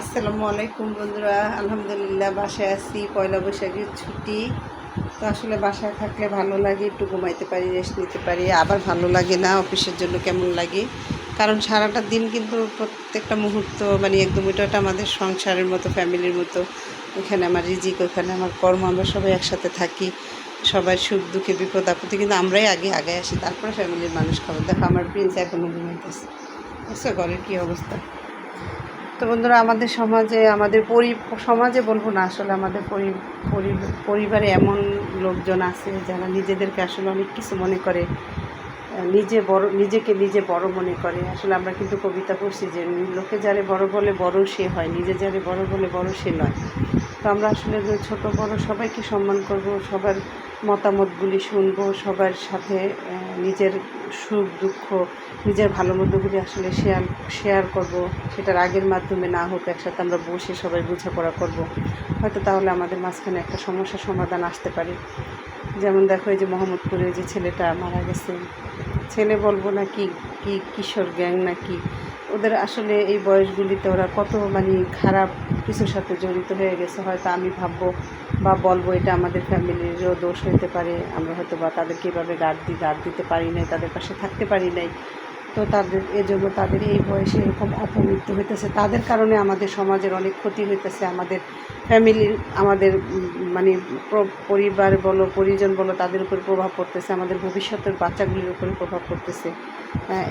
আসসালামু আলাইকুম বন্ধুরা, আলহামদুলিল্লাহ বাসায় আছি। পয়লা বৈশাখের ছুটি। তো আসলে বাসায় থাকলে ভালো লাগে, একটু ঘুমাইতে পারি, রেস্ট নিতে পারি। আবার ভালো লাগে না, অফিসের জন্য কেমন লাগে। কারণ সারাটা দিন কিন্তু প্রত্যেকটা মুহূর্ত একদম ওইটা আমাদের সংসারের মতো, ফ্যামিলির মতো। ওইখানে আমার রিজিক, ওইখানে আমার কর্ম, আমরা সবাই একসাথে থাকি। সবার সুখ দুঃখে বিপদ আপদে কিন্তু আমরাই আগে আসি, তারপরে ফ্যামিলির মানুষ খাবার। দেখো আমার প্রিন্স এখনও ঘুমাইতেছে, বুঝছো ঘরের কী অবস্থা। তো বন্ধুরা, আমাদের সমাজে, আমাদের সমাজে বলবো না, আসলে আমাদের পরিবারে এমন লোকজন আছে যারা নিজেদেরকে আসলে অনেক কিছু মনে করে, নিজেকে নিজে বড় মনে করে। আসলে আমরা কিন্তু কবিতা পড়ছি যে লোকে যারে বড় বলে বড় সে হয়, নিজে যারে বড় বলে বড় সে নয়। তো আমরা আসলে ছোট বড় সবাইকে সম্মান করব, সবার মতামতগুলি শুনবো, সবার সাথে নিজের সুখ দুঃখ, নিজের ভালো মন্দগুলি আসলে শেয়ার করব। সেটা রাগের মাধ্যমে না হোক, একসাথে আমরা বসে সবাই বোঝাপড়া করব। হয়তো তাহলে আমাদের মাঝখানে একটা সমস্যার সমাধান আসতে পারে। যেমন দেখো, এই যে মোহাম্মদপুরে যে ছেলেটা মারা গেছে, ছেলে বলবো না কি কিশোর গ্যাং নাকি, ওদের আসলে এই বয়সগুলিতে ওরা কত খারাপ কিছুর সাথে জড়িত হয়ে গেছে। হয়তো আমি ভাববো বা বলবো এটা আমাদের ফ্যামিলিরও দোষ হতে পারে। আমরা হয়তো বা তাদেরকে এভাবে গার্ড দিতে পারি নাই, তাদের পাশে থাকতে পারি নাই। তো তাদের এজন্য তাদের এই বয়সে এরকম অপমৃত্যু হইতেছে। তাদের কারণে আমাদের সমাজের অনেক ক্ষতি হইতেছে, আমাদের ফ্যামিলির, আমাদের পরিবার বলো, পরিজন বলো, তাদের উপর প্রভাব পড়তেছে, আমাদের ভবিষ্যতের বাচ্চাগুলির উপরে প্রভাব পড়তেছে।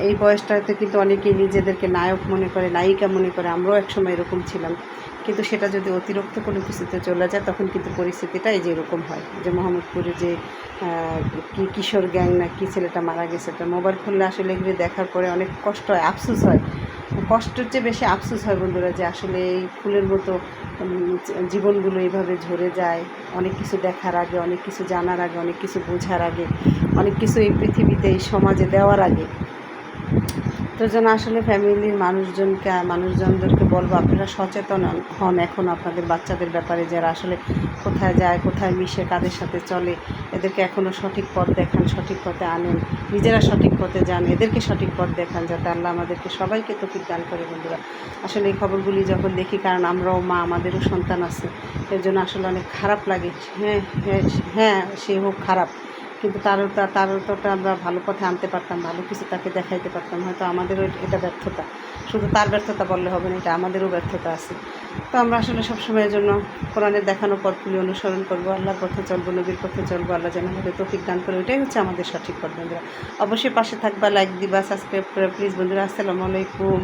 এই বয়সটাতে কিন্তু অনেকেই নিজেদেরকে নায়ক মনে করে, নায়িকা মনে করে। আমরাও একসময় এরকম ছিলাম, কিন্তু সেটা যদি অতিরিক্ত কোনো কিছুতে চলে যায়, তখন কিন্তু পরিস্থিতিটা এই যে এরকম হয়। যে মোহাম্মদপুরে যে কিশোর গ্যাং না কি ছেলেটা মারা গেছে, এটা মোবাইল খুললে আসলে এগুলি দেখার পরে অনেক কষ্ট হয়, আফসোস হয়। কষ্টের চেয়ে বেশি আফসোস হয় বন্ধুরা, যে আসলে এই ফুলের মতো জীবনগুলো এইভাবে ঝরে যায়। অনেক কিছু দেখার আগে, অনেক কিছু জানার আগে, অনেক কিছু বোঝার আগে, অনেক কিছু এই পৃথিবীতে, এই সমাজে দেওয়ার আগে। তো যেন আসলে ফ্যামিলির মানুষজনদেরকে বলবো, আপনারা সচেতন হন এখন আপনাদের বাচ্চাদের ব্যাপারে, যারা আসলে কোথায় যায়, কোথায় মিশে, কাদের সাথে চলে। এদেরকে এখনও সঠিক পথ দেখান, সঠিক পথে আনেন, নিজেরা সঠিক পথে যান, এদেরকে সঠিক পথ দেখান, যাতে আল্লাহ আমাদেরকে সবাইকে তৌফিক দান করে বন্ধুরা। আসলে এই খবরগুলি যখন দেখি, কারণ আমরাও মা, আমাদেরও সন্তান আছে, এর জন্য আসলে অনেক খারাপ লাগে। হ্যাঁ, সে হোক খারাপ, কিন্তু তারও তো আমরা ভালো পথে আনতে পারতাম, ভালো কিছু তাকে দেখাইতে পারতাম। হয়তো আমাদেরও এটা ব্যর্থতা, শুধু তার ব্যর্থতা বললে হবে না, এটা আমাদেরও ব্যর্থতা আছে। তো আমরা আসলে সবসময়ের জন্য কোরআনের দেখানো পথগুলি অনুসরণ করবো, আল্লাহর পথে চলবো, নবীর পথে চলবো। আল্লাহ যেন আমাদের তৌফিক দান করে, ওইটাই হচ্ছে আমাদের সঠিক পথ বন্ধুরা। অবশ্যই পাশে থাকবা, লাইক দিবা, সাবস্ক্রাইব করে প্লিজ বন্ধুরা। আসসালামু আলাইকুম।